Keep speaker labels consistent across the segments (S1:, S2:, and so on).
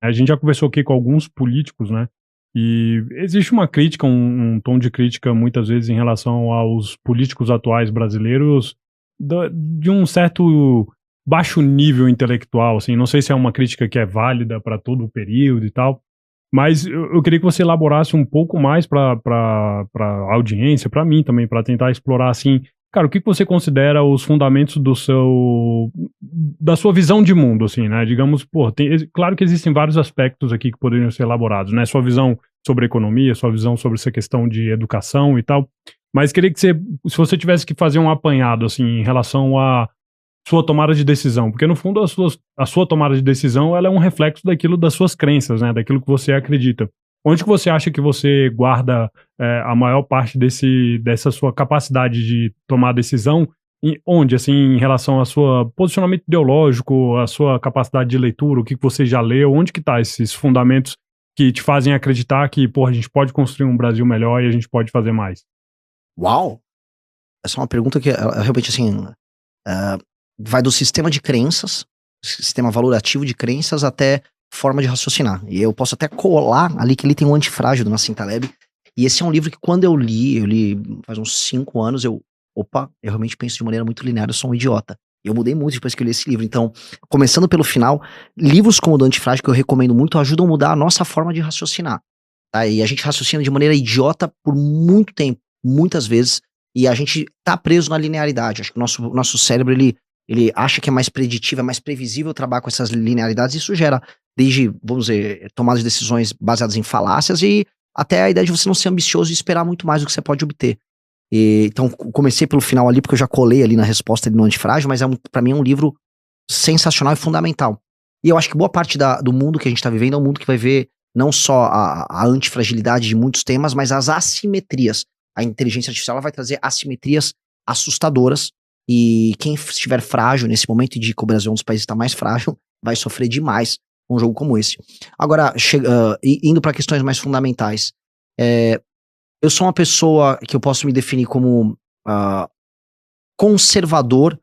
S1: A gente já conversou aqui com alguns políticos, né? E existe uma crítica, um tom de crítica muitas vezes em relação aos políticos atuais brasileiros de um certo baixo nível intelectual, assim. Não sei se é uma crítica que é válida para todo o período e tal, mas eu queria que você elaborasse um pouco mais para a audiência, para mim também, para tentar explorar assim, cara, o que você considera os fundamentos da sua visão de mundo, assim, né? Digamos, pô, claro que existem vários aspectos aqui que poderiam ser elaborados, né? Sua visão sobre economia, sua visão sobre essa questão de educação e tal. Mas queria que se você tivesse que fazer um apanhado, assim, em relação a sua tomada de decisão, porque no fundo a sua tomada de decisão ela é um reflexo daquilo das suas crenças, né, daquilo que você acredita. Onde que você acha que você guarda a maior parte dessa sua capacidade de tomar decisão? Onde, assim, em relação ao seu posicionamento ideológico, a sua capacidade de leitura, o que você já leu, onde que tá esses fundamentos que te fazem acreditar que, pô, a gente pode construir um Brasil melhor e a gente pode fazer mais?
S2: Uau! Essa é uma pergunta que realmente, assim, vai do sistema de crenças, sistema valorativo de crenças, até forma de raciocinar. E eu posso até colar ali que ele tem um Antifrágil do Nassim Taleb. E esse é um livro que quando eu li faz uns 5 anos, eu realmente penso de maneira muito linear, eu sou um idiota. Eu mudei muito depois que eu li esse livro. Então, começando pelo final, livros como o do Antifrágil, que eu recomendo muito, ajudam a mudar a nossa forma de raciocinar. Tá? E a gente raciocina de maneira idiota por muito tempo, muitas vezes, e a gente tá preso na linearidade. Acho que o nosso cérebro, ele acha que é mais preditivo, é mais previsível trabalhar com essas linearidades. Isso gera, desde, vamos dizer, tomadas de decisões baseadas em falácias e até a ideia de você não ser ambicioso e esperar muito mais do que você pode obter. Então, comecei pelo final ali, porque eu já colei ali na resposta ali no Antifrágil, mas pra mim é um livro sensacional e fundamental. E eu acho que boa parte do mundo que a gente tá vivendo é um mundo que vai ver não só a antifragilidade de muitos temas, mas as assimetrias. A inteligência artificial ela vai trazer assimetrias assustadoras, e quem estiver frágil nesse momento, e de que o Brasil é um dos países que está mais frágil, vai sofrer demais com um jogo como esse. Agora, indo para questões mais fundamentais, eu sou uma pessoa que eu posso me definir como conservador,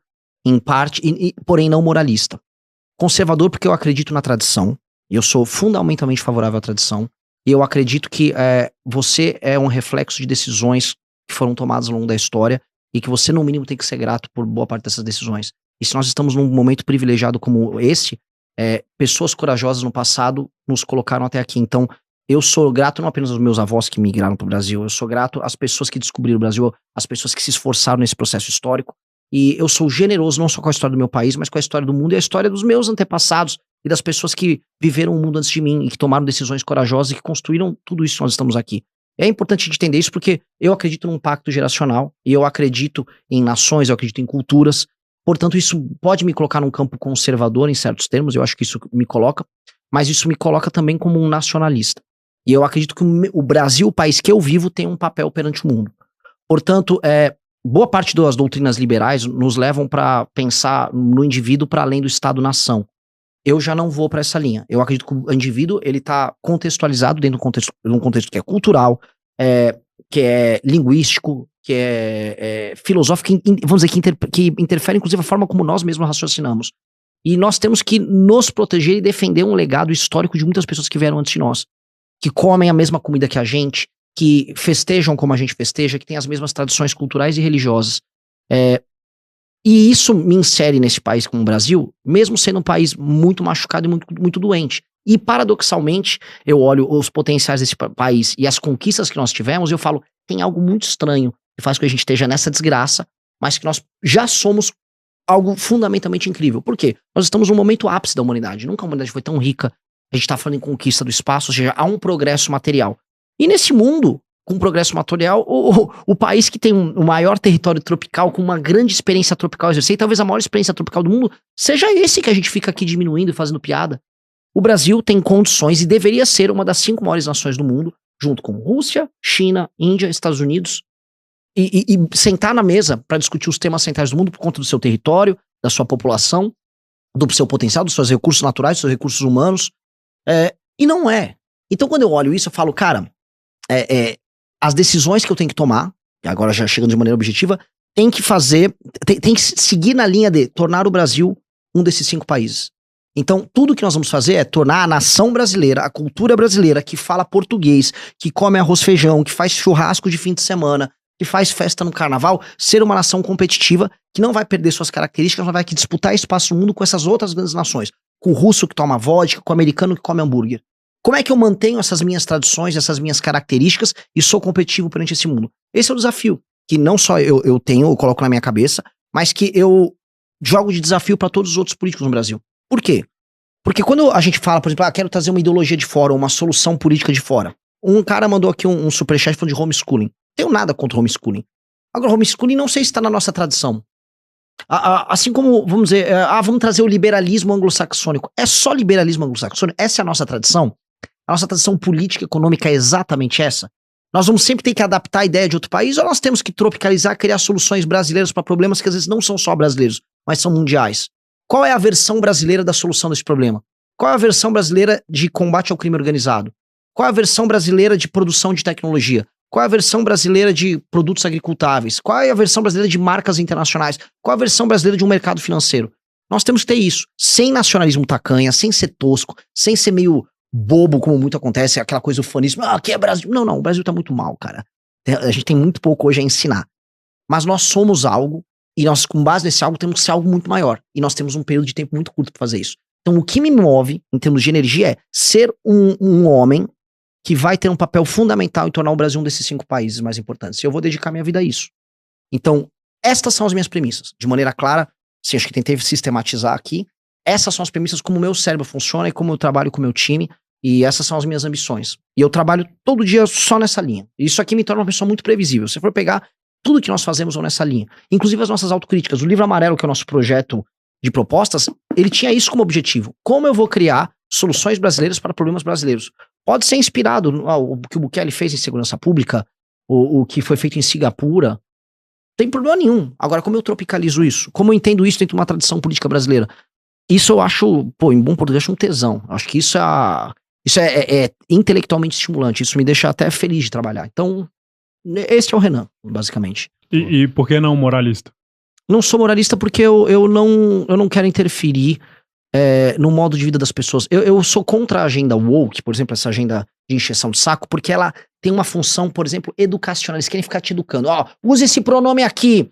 S2: em parte, porém não moralista. Conservador porque eu acredito na tradição, e eu sou fundamentalmente favorável à tradição, e eu acredito que você é um reflexo de decisões que foram tomadas ao longo da história, e que você, no mínimo, tem que ser grato por boa parte dessas decisões. E se nós estamos num momento privilegiado como esse, pessoas corajosas no passado nos colocaram até aqui. Então, eu sou grato não apenas aos meus avós que migraram para o Brasil, eu sou grato às pessoas que descobriram o Brasil, às pessoas que se esforçaram nesse processo histórico, e eu sou generoso não só com a história do meu país, mas com a história do mundo e a história dos meus antepassados e das pessoas que viveram o mundo antes de mim e que tomaram decisões corajosas e que construíram tudo isso que nós estamos aqui. É importante a gente entender isso porque eu acredito num pacto geracional e eu acredito em nações, eu acredito em culturas. Portanto, isso pode me colocar num campo conservador em certos termos, eu acho que isso me coloca, mas isso me coloca também como um nacionalista. E eu acredito que o Brasil, o país que eu vivo, tem um papel perante o mundo. Portanto, boa parte das doutrinas liberais nos levam para pensar no indivíduo para além do Estado-nação. Eu já não vou para essa linha. Eu acredito que o indivíduo, ele tá contextualizado dentro de um contexto que é cultural, que é linguístico, que é filosófico, vamos dizer, que interfere inclusive a forma como nós mesmos raciocinamos. E nós temos que nos proteger e defender um legado histórico de muitas pessoas que vieram antes de nós, que comem a mesma comida que a gente, que festejam como a gente festeja, que têm as mesmas tradições culturais e religiosas. E isso me insere nesse país como o Brasil, mesmo sendo um país muito machucado e muito, muito doente. E, paradoxalmente, eu olho os potenciais desse país e as conquistas que nós tivemos e eu falo, tem algo muito estranho que faz com que a gente esteja nessa desgraça, mas que nós já somos algo fundamentalmente incrível. Por quê? Nós estamos num momento ápice da humanidade. Nunca a humanidade foi tão rica. A gente está falando em conquista do espaço, ou seja, há um progresso material. E nesse mundo, com progresso material, o país que tem o maior território tropical, com uma grande experiência tropical, eu sei, talvez a maior experiência tropical do mundo, seja esse que a gente fica aqui diminuindo e fazendo piada. O Brasil tem condições e deveria ser uma das 5 maiores nações do mundo, junto com Rússia, China, Índia, Estados Unidos, e sentar na mesa para discutir os temas centrais do mundo por conta do seu território, da sua população, do seu potencial, dos seus recursos naturais, dos seus recursos humanos. E não é. Então, quando eu olho isso, eu falo, cara, as decisões que eu tenho que tomar, agora já chegando de maneira objetiva, tem que seguir na linha de tornar o Brasil um desses 5 países. Então, tudo que nós vamos fazer é tornar a nação brasileira, a cultura brasileira, que fala português, que come arroz e feijão, que faz churrasco de fim de semana, que faz festa no carnaval, ser uma nação competitiva, que não vai perder suas características, mas vai que disputar espaço no mundo com essas outras grandes nações. Com o russo que toma vodka, com o americano que come hambúrguer. Como é que eu mantenho essas minhas tradições, essas minhas características e sou competitivo perante esse mundo? Esse é o desafio, que não só eu coloco na minha cabeça, mas que eu jogo de desafio para todos os outros políticos no Brasil. Por quê? Porque quando a gente fala, por exemplo, quero trazer uma ideologia de fora, uma solução política de fora. Um cara mandou aqui um superchat falando de homeschooling. Não tenho nada contra homeschooling. Agora, homeschooling não sei se está na nossa tradição. Assim como, vamos dizer, vamos trazer o liberalismo anglo-saxônico. É só liberalismo anglo-saxônico? Essa é a nossa tradição? A nossa tradição política e econômica é exatamente essa? Nós vamos sempre ter que adaptar a ideia de outro país ou nós temos que tropicalizar, criar soluções brasileiras para problemas que às vezes não são só brasileiros, mas são mundiais? Qual é a versão brasileira da solução desse problema? Qual é a versão brasileira de combate ao crime organizado? Qual é a versão brasileira de produção de tecnologia? Qual é a versão brasileira de produtos agricultáveis? Qual é a versão brasileira de marcas internacionais? Qual é a versão brasileira de um mercado financeiro? Nós temos que ter isso, sem nacionalismo tacanha, sem ser tosco, sem ser meio bobo, como muito acontece, aquela coisa ufanismo, aqui é Brasil. Não, o Brasil tá muito mal, cara. A gente tem muito pouco hoje a ensinar. Mas nós somos algo, e nós, com base nesse algo, temos que ser algo muito maior. E nós temos um período de tempo muito curto para fazer isso. Então, o que me move, em termos de energia, é ser um homem que vai ter um papel fundamental em tornar o Brasil um desses 5 países mais importantes. E eu vou dedicar minha vida a isso. Então, estas são as minhas premissas. De maneira clara, sim, acho que tentei sistematizar aqui. Essas são as premissas como o meu cérebro funciona e como eu trabalho com o meu time. E essas são as minhas ambições. E eu trabalho todo dia só nessa linha. Isso aqui me torna uma pessoa muito previsível. Se for pegar tudo que nós fazemos ou nessa linha, inclusive as nossas autocríticas. O Livro Amarelo, que é o nosso projeto de propostas, ele tinha isso como objetivo. Como eu vou criar soluções brasileiras para problemas brasileiros? Pode ser inspirado no que o Bukele fez em segurança pública, o que foi feito em Singapura. Não tem problema nenhum. Agora, como eu tropicalizo isso? Como eu entendo isso dentro de uma tradição política brasileira? Isso eu acho, em bom português, acho um tesão. Acho que isso é intelectualmente estimulante. Isso me deixa até feliz de trabalhar. Então, esse é o Renan, basicamente.
S1: E por que não moralista?
S2: Não sou moralista porque eu não quero interferir no modo de vida das pessoas. Eu sou contra a agenda woke, por exemplo, essa agenda de encheção de saco, porque ela tem uma função, por exemplo, educacional. Eles querem ficar te educando. Use esse pronome aqui.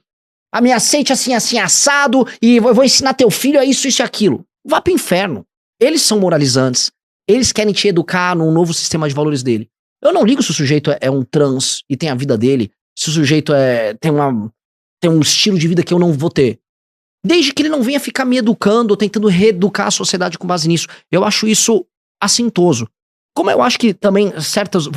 S2: Me aceite assim, assim, assado, e eu vou ensinar teu filho a isso, isso e aquilo. Vá pro inferno. Eles são moralizantes. Eles querem te educar num novo sistema de valores dele. Eu não ligo se o sujeito é um trans e tem a vida dele, se o sujeito tem um estilo de vida que eu não vou ter. Desde que ele não venha ficar me educando ou tentando reeducar a sociedade com base nisso. Eu acho isso assintoso. Como eu acho que também certas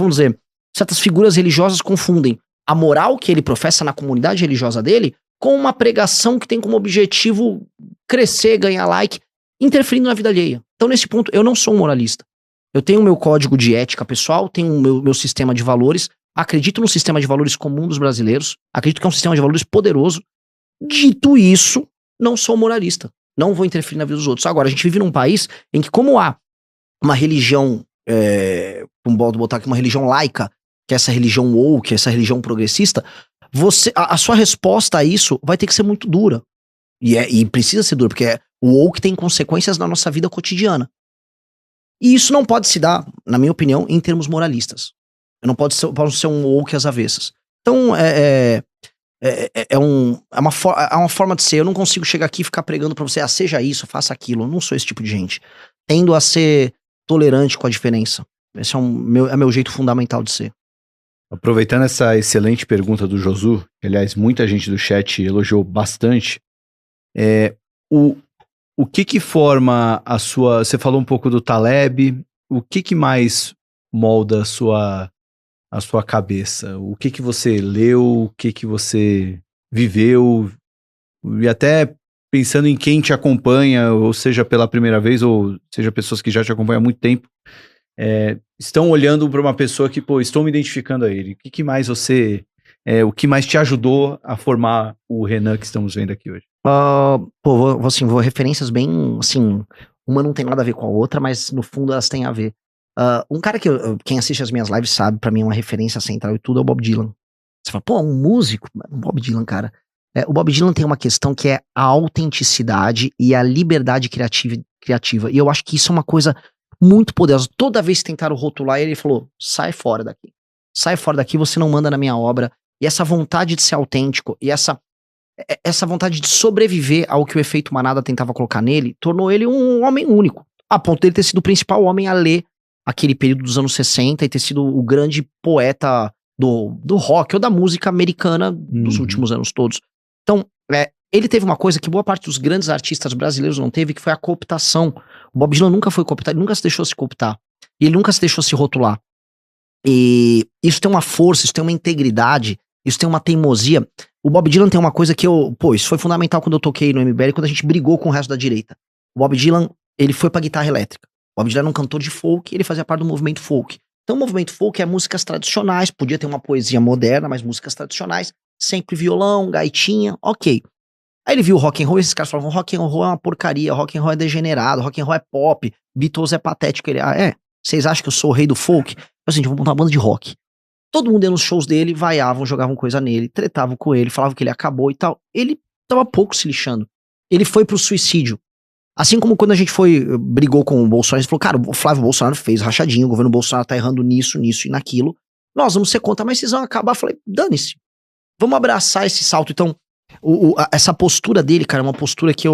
S2: figuras religiosas confundem a moral que ele professa na comunidade religiosa dele com uma pregação que tem como objetivo crescer, ganhar like, interferindo na vida alheia. Então, nesse ponto, eu não sou um moralista. Eu tenho o meu código de ética pessoal, tenho o meu sistema de valores, acredito no sistema de valores comum dos brasileiros, acredito que é um sistema de valores poderoso. Dito isso, não sou moralista. Não vou interferir na vida dos outros. Agora, a gente vive num país em que, como há uma religião, vamos botar aqui uma religião laica, que é essa religião woke, essa religião progressista, a sua resposta a isso vai ter que ser muito dura. E precisa ser dura, porque o woke tem consequências na nossa vida cotidiana. E isso não pode se dar, na minha opinião, em termos moralistas. Não pode ser um woke às avessas. Então, é uma forma de ser. Eu não consigo chegar aqui e ficar pregando pra você, seja isso, faça aquilo. Eu não sou esse tipo de gente. Tendo a ser tolerante com a diferença. Esse é meu jeito fundamental de ser.
S3: Aproveitando essa excelente pergunta do Josu, que aliás muita gente do chat elogiou bastante, o que forma a sua... Você falou um pouco do Taleb, o que mais molda a sua cabeça? O que você leu, o que você viveu, e até pensando em quem te acompanha, ou seja, pela primeira vez, ou seja, pessoas que já te acompanham há muito tempo, estão olhando para uma pessoa que, estou me identificando a ele. O que mais o que mais te ajudou a formar o Renan que estamos vendo aqui hoje?
S2: Vou referências bem, assim, uma não tem nada a ver com a outra, mas no fundo elas têm a ver. Um cara que quem assiste as minhas lives sabe, pra mim é uma referência central e tudo, é o Bob Dylan. Você fala, um músico? Bob Dylan, cara. O Bob Dylan tem uma questão que é a autenticidade e a liberdade criativa criativa. E eu acho que isso é uma coisa muito poderosa. Toda vez que tentaram rotular, ele falou, sai fora daqui. Sai fora daqui, você não manda na minha obra. E essa vontade de ser autêntico, e essa vontade de sobreviver ao que o efeito manada tentava colocar nele, tornou ele um homem único. A ponto dele ter sido o principal homem a ler aquele período dos anos 60 e ter sido o grande poeta do rock ou da música americana dos últimos anos todos. Então, ele teve uma coisa que boa parte dos grandes artistas brasileiros não teve, que foi a cooptação. O Bob Dylan nunca foi cooptado, ele nunca se deixou se cooptar. E ele nunca se deixou se rotular. E isso tem uma força, isso tem uma integridade, isso tem uma teimosia. O Bob Dylan tem uma coisa que isso foi fundamental quando eu toquei no MBL, quando a gente brigou com o resto da direita. O Bob Dylan, ele foi pra guitarra elétrica. O Bob Dylan era um cantor de folk, ele fazia parte do movimento folk. Então o movimento folk é músicas tradicionais, podia ter uma poesia moderna, mas músicas tradicionais, sempre violão, gaitinha, ok. Aí ele viu o rock and roll e esses caras falavam, rock and roll é uma porcaria, rock and roll é degenerado, rock and roll é pop, Beatles é patético. Ele, vocês acham que eu sou o rei do folk? Assim, vamos montar uma banda de rock. Todo mundo ia nos shows dele, vaiavam, jogavam coisa nele, tretavam com ele, falavam que ele acabou e tal. Ele tava pouco se lixando. Ele foi pro suicídio. Assim como quando a gente brigou com o Bolsonaro, a gente falou, cara, o Flávio Bolsonaro fez rachadinho, o governo Bolsonaro tá errando nisso e naquilo. Nós vamos ser contra, mas vocês vão acabar. Eu falei, dane-se. Vamos abraçar esse salto. Então, essa postura dele, cara, é uma postura que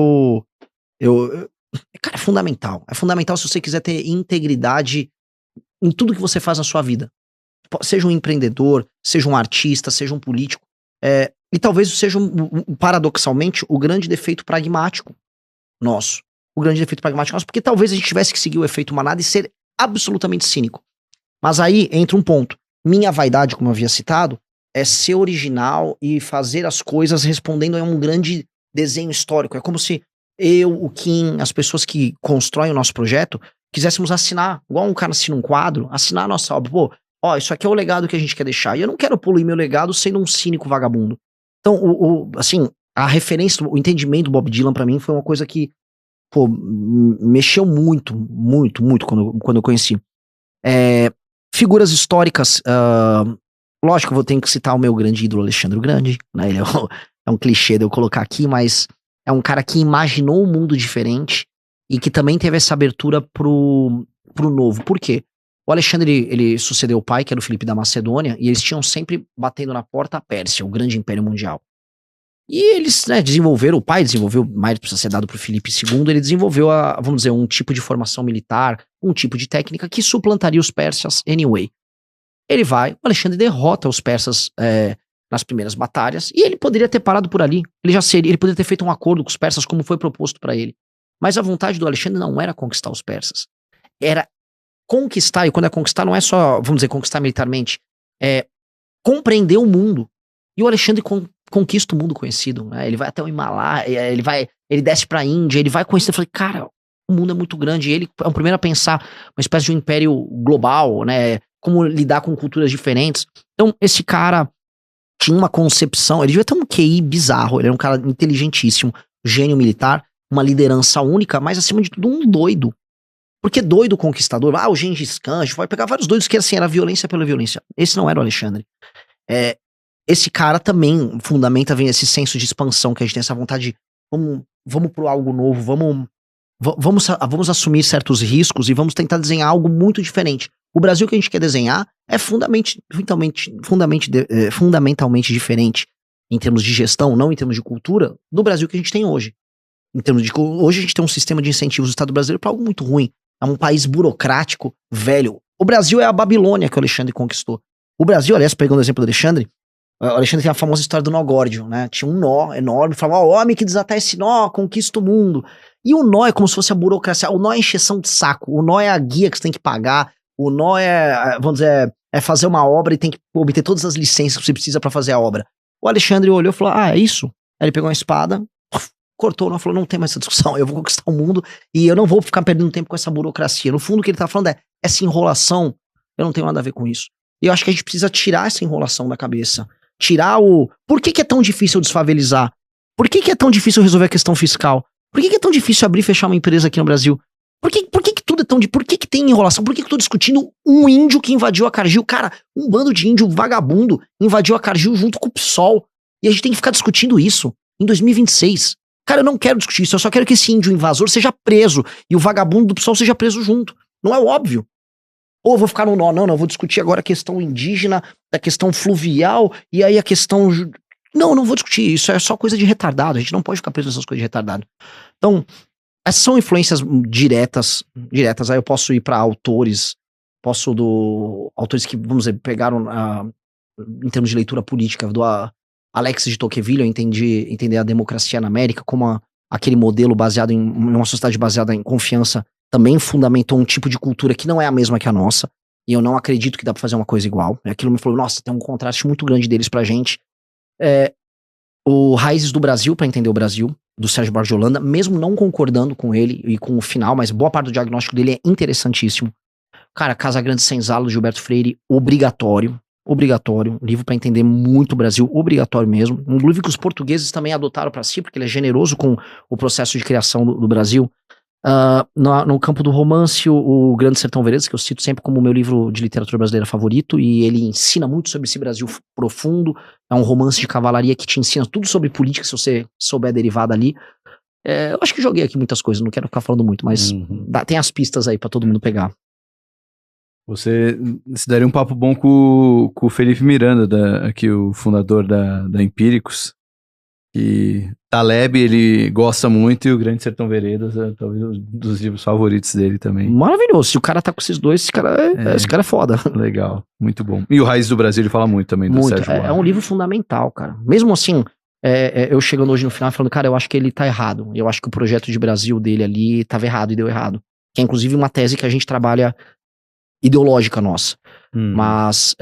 S2: cara, é fundamental. É fundamental se você quiser ter integridade em tudo que você faz na sua vida. Seja um empreendedor, seja um artista, seja um político. E talvez seja, paradoxalmente, o grande defeito pragmático nosso. O grande defeito pragmático nosso, porque talvez a gente tivesse que seguir o efeito manada e ser absolutamente cínico. Mas aí entra um ponto. Minha vaidade, como eu havia citado, é ser original e fazer as coisas respondendo a um grande desenho histórico. É como se eu, o Kim, as pessoas que constroem o nosso projeto, quiséssemos assinar, igual um cara assina um quadro, assinar a nossa obra. Pô, isso aqui é o legado que a gente quer deixar. E eu não quero poluir meu legado sendo um cínico vagabundo. Então, assim, a referência, o entendimento do Bob Dylan pra mim foi uma coisa que, mexeu muito, muito, muito quando eu conheci. Figuras históricas, lógico, eu vou ter que citar o meu grande ídolo, Alexandre o Grande, né? Ele é um clichê de eu colocar aqui, mas é um cara que imaginou um mundo diferente e que também teve essa abertura pro novo. Por quê? O Alexandre, ele sucedeu o pai, que era o Filipe da Macedônia, e eles tinham sempre batendo na porta a Pérsia, o grande império mundial. E eles, desenvolveram, o pai desenvolveu, mais precisa ser dado pro Filipe II, ele desenvolveu, vamos dizer, um tipo de formação militar, um tipo de técnica que suplantaria os persas anyway. O Alexandre derrota os persas nas primeiras batalhas, e ele poderia ter parado por ali, ele poderia ter feito um acordo com os persas como foi proposto para ele. Mas a vontade do Alexandre não era conquistar os persas, era conquistar, e quando é conquistar não é só, vamos dizer, conquistar militarmente, é compreender o mundo. E o Alexandre conquista o mundo conhecido, né? Ele vai até o Himalaia, ele desce pra Índia, ele vai conhecer, eu falei, cara, o mundo é muito grande, e ele é o primeiro a pensar uma espécie de um império global, né? Como lidar com culturas diferentes. Então, esse cara tinha uma concepção, ele devia ter um QI bizarro, ele era um cara inteligentíssimo, gênio militar, uma liderança única, mas acima de tudo um doido. Porque doido conquistador, o Gengis Khan, a gente vai pegar vários doidos que assim, era violência pela violência. Esse não era o Alexandre. Esse cara também fundamenta esse senso de expansão, que a gente tem essa vontade de vamos pro algo novo, vamos assumir certos riscos e vamos tentar desenhar algo muito diferente. O Brasil que a gente quer desenhar é fundamentalmente diferente em termos de gestão, não em termos de cultura, do Brasil que a gente tem hoje. Hoje a gente tem um sistema de incentivos do Estado brasileiro para algo muito ruim. É um país burocrático, velho. O Brasil é a Babilônia que o Alexandre conquistou. O Brasil, aliás, pegando o exemplo do Alexandre, o Alexandre tem a famosa história do nó górdio, né? Tinha um nó enorme, falava, homem que desatar esse nó, conquista o mundo. E o nó é como se fosse a burocracia, o nó é encheção de saco, o nó é a guia que você tem que pagar, o nó vamos dizer, é fazer uma obra e tem que obter todas as licenças que você precisa pra fazer a obra. O Alexandre olhou e falou, é isso? Aí ele pegou uma espada, cortou o nó e falou, não tem mais essa discussão, eu vou conquistar o mundo e eu não vou ficar perdendo tempo com essa burocracia. No fundo o que ele tá falando essa enrolação, eu não tenho nada a ver com isso. E eu acho que a gente precisa tirar essa enrolação da cabeça. Por que é tão difícil desfavelizar? Por que é tão difícil resolver a questão fiscal? Por que é tão difícil abrir e fechar uma empresa aqui no Brasil? Por que tudo é tão difícil? Por que tem enrolação? Por que eu tô discutindo um índio que invadiu a Cargill? Cara, um bando de índio vagabundo invadiu a Cargill junto com o PSOL. E a gente tem que ficar discutindo isso em 2026. Cara, eu não quero discutir isso, eu só quero que esse índio invasor seja preso e o vagabundo do PSOL seja preso junto. Não é óbvio. Ou eu vou ficar no nó, não, eu vou discutir agora a questão indígena, a questão fluvial e aí a questão... Não vou discutir, isso é só coisa de retardado, a gente não pode ficar preso nessas coisas de retardado. Então, essas são influências diretas, aí eu posso ir pra autores, autores que, vamos dizer, pegaram, em termos de leitura política, do Alex de Tocqueville, eu entender a democracia na América como aquele modelo baseado em uma sociedade baseada em confiança, também fundamentou um tipo de cultura que não é a mesma que a nossa, e eu não acredito que dá pra fazer uma coisa igual. Aquilo me falou, nossa, tem um contraste muito grande deles pra gente. O Raízes do Brasil, pra entender o Brasil, do Sérgio Buarque de Holanda, mesmo não concordando com ele e com o final, mas boa parte do diagnóstico dele é interessantíssimo. Cara, Casa Grande Senzala, do Gilberto Freire, obrigatório, um livro pra entender muito o Brasil, obrigatório mesmo, um livro que os portugueses também adotaram pra si, porque ele é generoso com o processo de criação do Brasil. No campo do romance, o Grande Sertão Veredas, que eu cito sempre como o meu livro de literatura brasileira favorito, e ele ensina muito sobre esse Brasil profundo, é um romance de cavalaria que te ensina tudo sobre política, se você souber derivar dali. Eu acho que joguei aqui muitas coisas, não quero ficar falando muito, mas tem as pistas aí pra todo mundo pegar.
S3: Você se daria um papo bom com o Felipe Miranda, aqui o fundador da Empíricos, que Taleb ele gosta muito e o Grande Sertão Veredas é talvez um dos livros favoritos dele também.
S2: Maravilhoso, se o cara tá com esses dois, esse cara é foda.
S3: Legal, muito bom. E o Raiz do Brasil ele fala muito também do Sérgio Buarque.
S2: É um livro fundamental, cara. Mesmo assim, eu chegando hoje no final falando, cara, eu acho que ele tá errado. Eu acho que o projeto de Brasil dele ali tava errado e deu errado. Que é inclusive uma tese que a gente trabalha ideológica nossa. Mas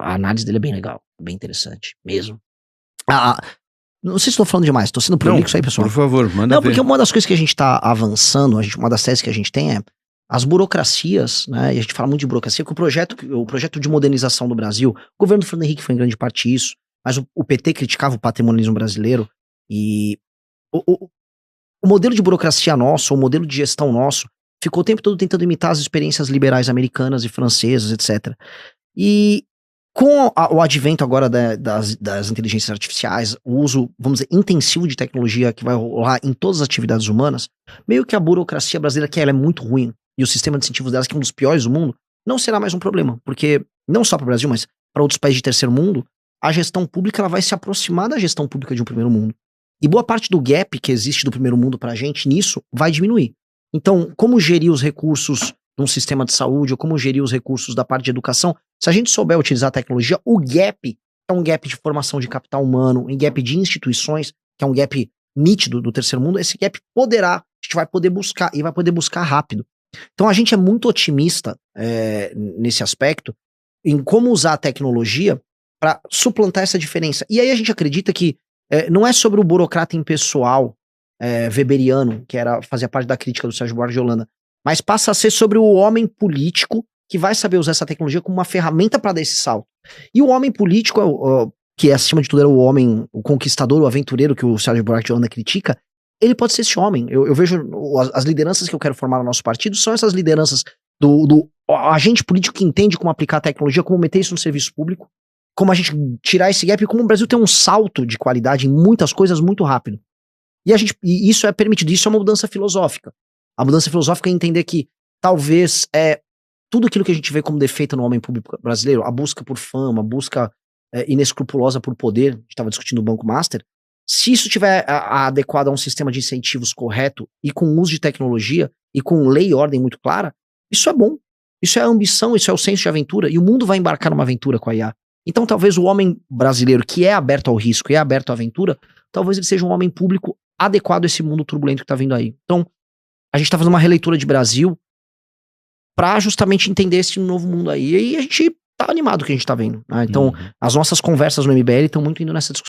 S2: a análise dele é bem legal, bem interessante, mesmo. Não sei se estou falando demais, estou sendo prolixo aí, pessoal.
S3: Por favor, manda ver.
S2: Não, porque uma das coisas que a gente está avançando, uma das teses que a gente tem é as burocracias, né? E a gente fala muito de burocracia, porque o projeto de modernização do Brasil, o governo do Fernando Henrique foi em grande parte isso, mas o PT criticava o patrimonialismo brasileiro e o modelo de burocracia nosso, o modelo de gestão nosso, ficou o tempo todo tentando imitar as experiências liberais americanas e francesas, etc. E com o advento agora das inteligências artificiais, o uso, vamos dizer, intensivo de tecnologia que vai rolar em todas as atividades humanas, meio que a burocracia brasileira, que ela é muito ruim, e o sistema de incentivos delas, que é um dos piores do mundo, não será mais um problema. Porque, não só para o Brasil, mas para outros países de terceiro mundo, a gestão pública ela vai se aproximar da gestão pública de um primeiro mundo. E boa parte do gap que existe do primeiro mundo pra gente nisso vai diminuir. Então, como gerir os recursos num sistema de saúde, ou como gerir os recursos da parte de educação, se a gente souber utilizar a tecnologia, o gap é um gap de formação de capital humano, um gap de instituições, que é um gap nítido do terceiro mundo, esse gap a gente vai poder buscar, e vai poder buscar rápido. Então a gente é muito otimista nesse aspecto, em como usar a tecnologia para suplantar essa diferença. E aí a gente acredita que não é sobre o burocrata impessoal weberiano, que fazia parte da crítica do Sérgio Buarque de Holanda, mas passa a ser sobre o homem político que vai saber usar essa tecnologia como uma ferramenta para dar esse salto. E o homem político, que acima de tudo era o homem, o conquistador, o aventureiro que o Sérgio Buarque de Holanda critica, ele pode ser esse homem. Eu vejo as lideranças que eu quero formar no nosso partido são essas lideranças do agente político que entende como aplicar a tecnologia, como meter isso no serviço público, como a gente tirar esse gap e como o Brasil tem um salto de qualidade em muitas coisas muito rápido. E isso é permitido, isso é uma mudança filosófica. A mudança filosófica é entender que talvez tudo aquilo que a gente vê como defeito no homem público brasileiro, a busca por fama, a busca inescrupulosa por poder, a gente estava discutindo o Banco Master, se isso estiver adequado a um sistema de incentivos correto e com uso de tecnologia e com lei e ordem muito clara, isso é bom. Isso é a ambição, isso é o senso de aventura, e o mundo vai embarcar numa aventura com a IA. Então talvez o homem brasileiro que é aberto ao risco e é aberto à aventura, talvez ele seja um homem público adequado a esse mundo turbulento que tá vindo aí. Então, a gente tá fazendo uma releitura de Brasil pra justamente entender esse novo mundo aí. E aí a gente tá animado com o que a gente tá vendo, né? Então, as nossas conversas no MBL estão muito indo nessa discussão.